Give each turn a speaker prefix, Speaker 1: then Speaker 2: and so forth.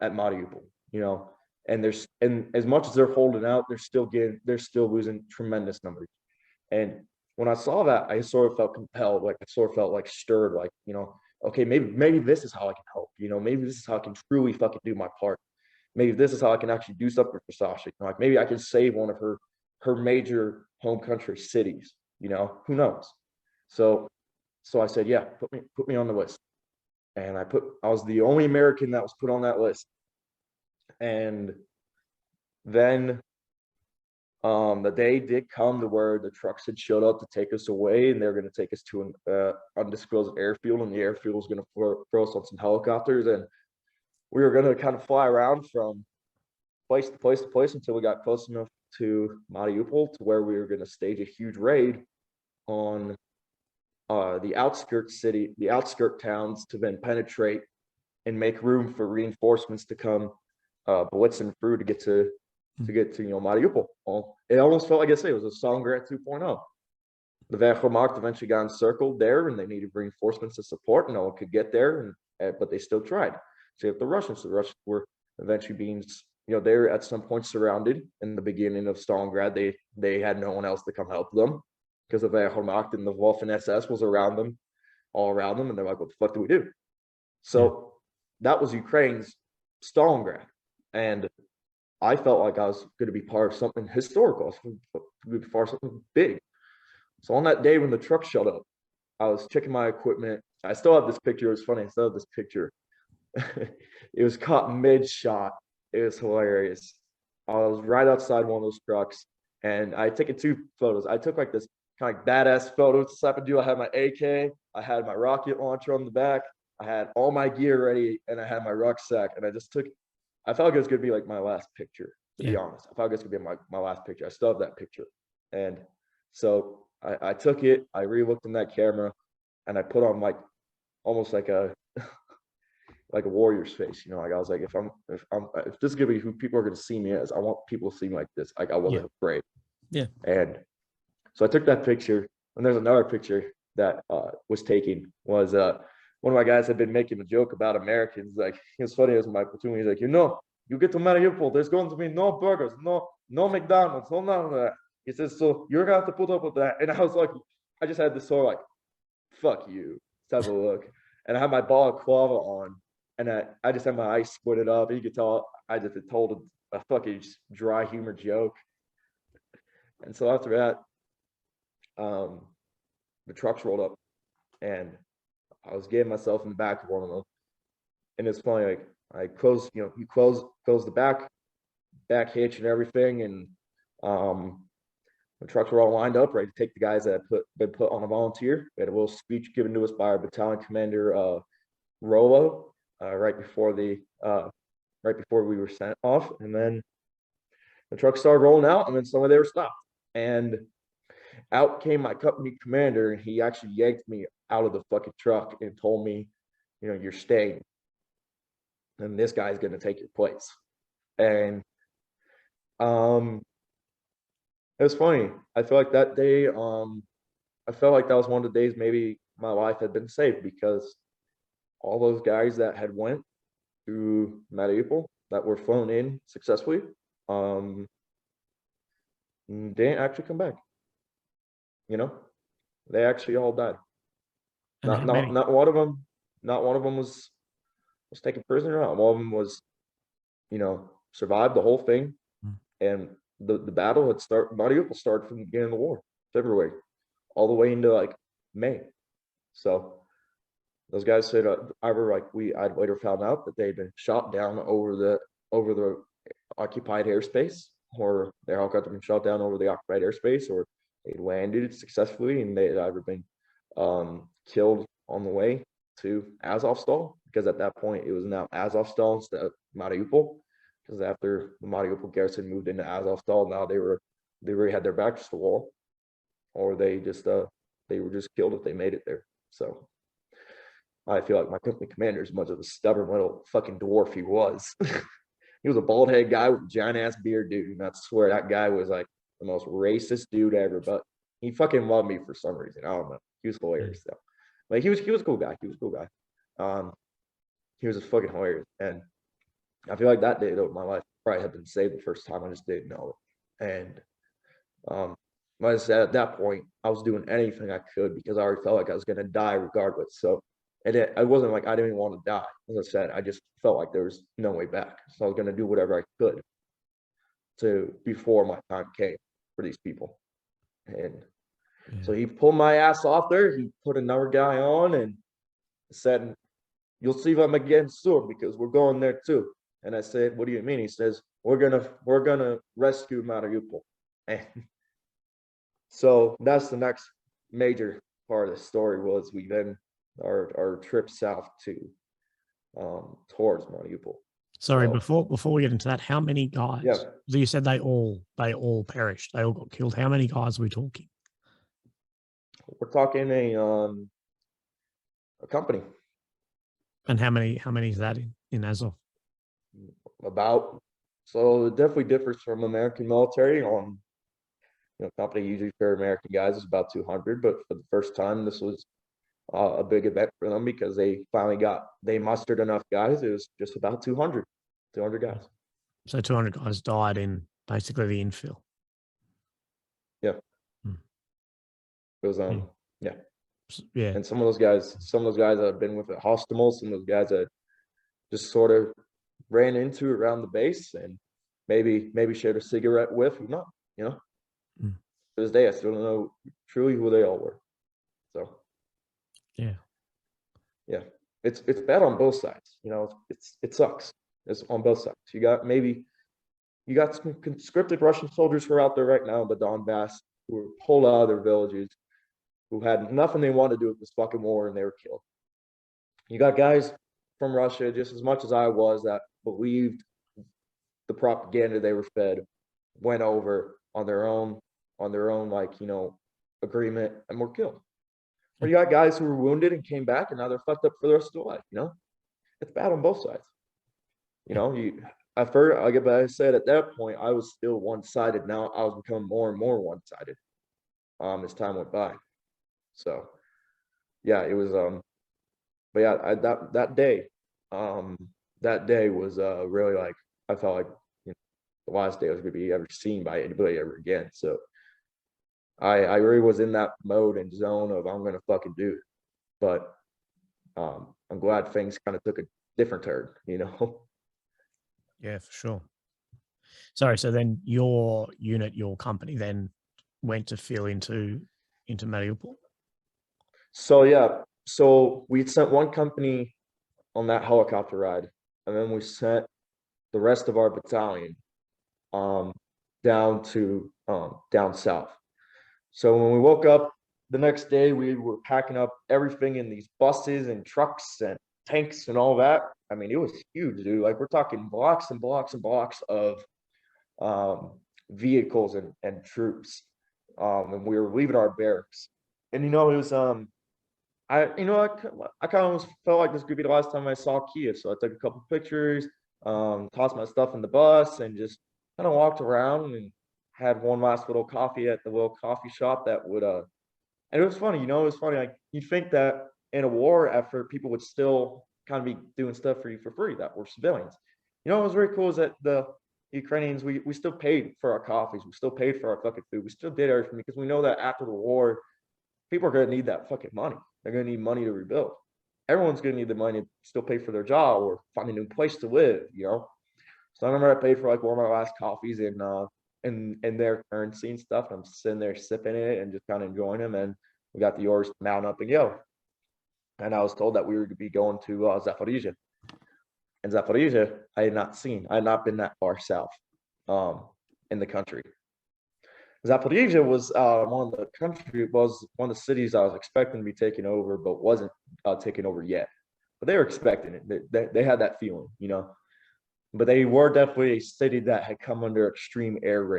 Speaker 1: at Mariupol, you know, and as much as they're holding out, they're still losing tremendous numbers. And when I saw that, I sort of felt compelled, like I sort of felt like stirred, like, you know, okay, maybe this is how I can help, you know, maybe this is how I can truly fucking do my part. Maybe this is how I can actually do something for Sasha. You know, like maybe I can save one of her major home country cities, you know, who knows? So so I said, yeah, put me on the list. And I was the only American that was put on that list. And then the day did come to where the trucks had showed up to take us away, and they're going to take us to an undisclosed airfield, and the airfield was going to throw us on some helicopters, and we were going to kind of fly around from place to place to place until we got close enough to Mariupol to where we were going to stage a huge raid on the outskirt towns to then penetrate and make room for reinforcements to come blitzing through to get to you know Mariupol. Well, it almost felt like I say it was a Stalingrad 2.0. The Wehrmacht eventually got encircled there, and they needed reinforcements to support. And no one could get there, but they still tried. So you have the Russians. The Russians were eventually being, you know, they were at some point surrounded in the beginning of Stalingrad. They had no one else to come help them because the Wehrmacht and the Waffen SS was around them, all around them, and they're like, "What the fuck do we do?" So that was Ukraine's Stalingrad, and I felt like I was going to be part of something historical. I was going to be part of something big. So on that day when the truck showed up, I was checking my equipment. I still have this picture. It's funny. I still have this picture. It was caught mid-shot. It was hilarious. I was right outside one of those trucks, and I had taken two photos. I took like this kind of badass photo type of deal. I had my AK. I had my rocket launcher on the back. I had all my gear ready, and I had my rucksack. And I just took. I felt like it was gonna be like my last picture. To be honest, I felt like it was gonna be my last picture. I still have that picture, and so I took it. I re-looked in that camera, and I put on like almost like a like a warrior's face. You know, like I was like, if this is gonna be who people are gonna see me as, I want people to see me like this. Like I wasn't afraid.
Speaker 2: Yeah.
Speaker 1: And so I took that picture, and there's another picture that was taken. Was one of my guys had been making a joke about Americans. Like it was funny as my platoon. He's like, you know, you get to Mariupol, there's going to be no burgers, no McDonald's, no none of that. He says, so you're gonna have to put up with that. And I was like, I just had this sort of like, fuck you type of look. And I had my balaclava on, and I just had my eyes squinted up, and you could tell I just had told a fucking dry humor joke. And so after that, the trucks rolled up, and I was getting myself in the back of one of them. And it's funny, like I closed, you know, you close the back hitch and everything, and the trucks were all lined up, ready to take the guys that had been put on a volunteer. We had a little speech given to us by our battalion commander, Rolo, right before we were sent off. And then the trucks started rolling out, and then some of them were stopped. And out came my company commander, and he actually yanked me out of the fucking truck and told me, you know, you're staying, and this guy's going to take your place. And it was funny. I feel like that day, I felt like that was one of the days maybe my life had been saved, because all those guys that had went to Mariupol that were flown in successfully, didn't actually come back. You know, they actually all died. Not one of them. Not one of them was taken prisoner. Not one of them was, you know, survived the whole thing. And the battle had started. Mariupol started from the beginning of the war, February, all the way into like May. So those guys said, I'd later found out that they'd been shot down over the occupied airspace, or their helicopter been shot down over the occupied airspace, or they landed successfully and they had either been killed on the way to Azovstal, because at that point it was now Azovstal instead of Mariupol, because after the Mariupol garrison moved into Azovstal, now they already had their backs to the wall, or they were just killed if they made it there. So I feel like my company commander, as much of a stubborn little fucking dwarf he was, he was a bald head guy with a giant ass beard, dude. And I swear that guy was like the most racist dude ever, but he fucking loved me for some reason. I don't know. He was hilarious though. Like he was a cool guy. He was a cool guy. He was just fucking hilarious. And I feel like that day though, my life probably had been saved the first time. I just didn't know it. And um, like I said, at that point, I was doing anything I could because I already felt like I was gonna die regardless. So, and it wasn't like I didn't want to die. As I said, I just felt like there was no way back. So I was gonna do whatever I could to before my time came for these people. And so
Speaker 2: Yeah.
Speaker 1: he pulled my ass off there. He put another guy on and said, "You'll see them again soon because we're going there too." And I said, "What do you mean?" He says, "We're gonna rescue Mariupol." And so that's the next major part of the story was we then our trip south to towards Mariupol.
Speaker 2: Sorry,
Speaker 1: So
Speaker 2: before we get into that, how many
Speaker 1: yeah,
Speaker 2: guys? So you said they all perished. They all got killed. How many guys are we talking?
Speaker 1: we're talking a company
Speaker 2: And how many is that in Azov?
Speaker 1: about so it definitely differs from American military on company usually for American guys is about 200, but for the first time this was a big event for them because they mustered enough guys. It was just about 200 guys.
Speaker 2: So 200 guys died in basically the infill.
Speaker 1: Yeah,
Speaker 2: Hmm.
Speaker 1: it was
Speaker 2: Yeah.
Speaker 1: yeah.
Speaker 2: Yeah.
Speaker 1: And some of those guys that have been with it hostel, some of those guys that just sort of ran into around the base and maybe shared a cigarette with, who knows,
Speaker 2: Mm.
Speaker 1: To this day I still don't know truly who they all were. So
Speaker 2: Yeah.
Speaker 1: yeah, it's bad on both sides. It sucks. It's on both sides. You got some conscripted Russian soldiers who are out there right now in the Donbass who were pulled out of their villages, who had nothing they wanted to do with this fucking war, and they were killed. You got guys from Russia, just as much as I was, that believed the propaganda they were fed, went over on their own, agreement, and were killed. Or you got guys who were wounded and came back, and now they're fucked up for the rest of their life. It's bad on both sides. At first, like I said, at that point, I was still one-sided. Now I was becoming more and more one-sided as time went by. So yeah, it was but yeah, that day was really like I felt like the last day I was gonna be ever seen by anybody ever again. So I really was in that mode and zone of I'm gonna fucking do it. But I'm glad things kind of took a different turn.
Speaker 2: Yeah, for sure. Sorry, so then your unit, your company then went to fill into Mariupol?
Speaker 1: So yeah, so we sent one company on that helicopter ride, and then we sent the rest of our battalion um down to down south. So when we woke up the next day, we were packing up everything in these buses and trucks and tanks and all that. I mean, it was huge, dude. Like we're talking blocks and blocks and blocks of vehicles and troops. And we were leaving our barracks. And it was I kind of almost felt like this could be the last time I saw Kiev. So I took a couple pictures, tossed my stuff in the bus, and just kind of walked around and had one last little coffee at the little coffee shop that would and it was funny, like you'd think that in a war effort, people would still kind of be doing stuff for you for free that were civilians. What was very cool is that the Ukrainians, we still paid for our coffees, we still paid for our fucking food, we still did everything because we know that after the war, people are gonna need that fucking money. They're gonna need money to rebuild. Everyone's gonna need the money to still pay for their job or find a new place to live. So I remember I paid for like one of my last coffees in their currency and stuff. And I'm sitting there sipping it and just kind of enjoying them. And we got the orders to mount up and go. And I was told that we were to be going to Zaporizhia. And Zaporizhia, I had not seen. I had not been that far south in the country. Zaporizhia was one of the cities I was expecting to be taken over, but wasn't taken over yet. But they were expecting it. They had that feeling. But they were definitely a city that had come under extreme air raid.